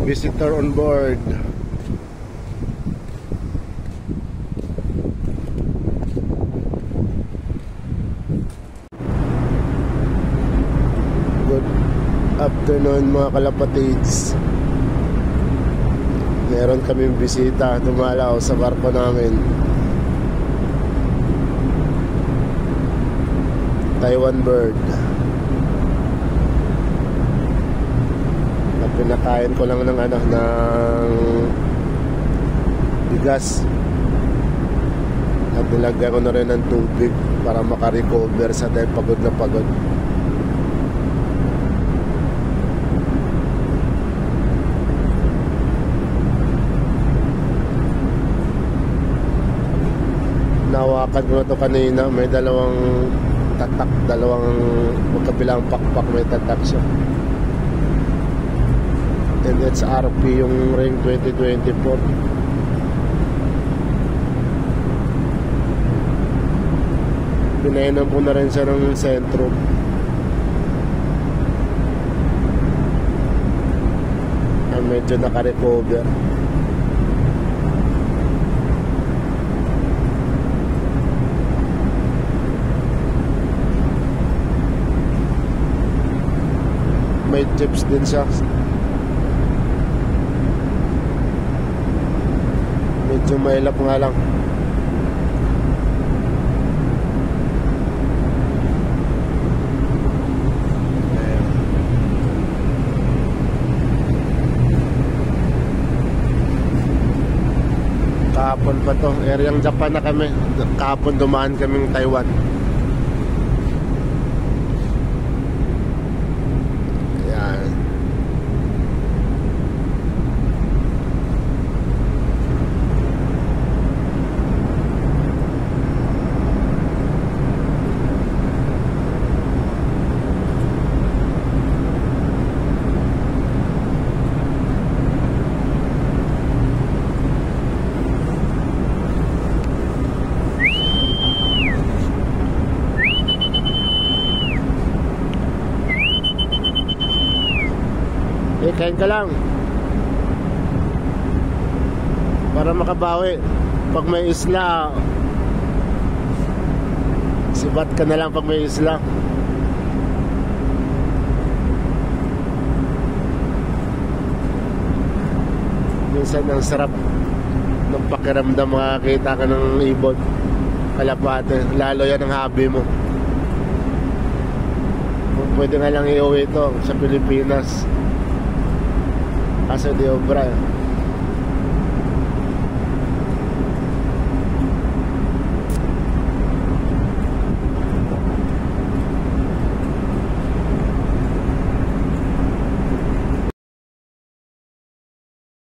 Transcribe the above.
Visitor on board. Good afternoon mga kalapatids. Meron kaming bisita dumalaw sa barko namin. Taiwan bird. Pinakain ko lang ng bigas at nilagyan ko na rin ng tubig para makarecover sa dahil pagod na pagod. Nawakan ko na ito kanina. May dalawang tatak, dalawang magkabilang pakpak, may tatak siya. And it's RP yung Ring 2024. Pinainan ko na rin siya ng sentro. Medyo naka-recover. May tips din siya. Medyo mailap nga lang. Kahapon pa to. Areang Japan na kami. Kahapon dumaan kaming Taiwan. Kain ka lang para makabawi. Pag may isla, sibat ka na lang pag may isla. Minsan ang sarap ng pakiramdam makakita ka ng ibon, kalapate, lalo yan ang hobby mo. Pwede nga lang iuwi ito sa Pilipinas. Kaso di obra.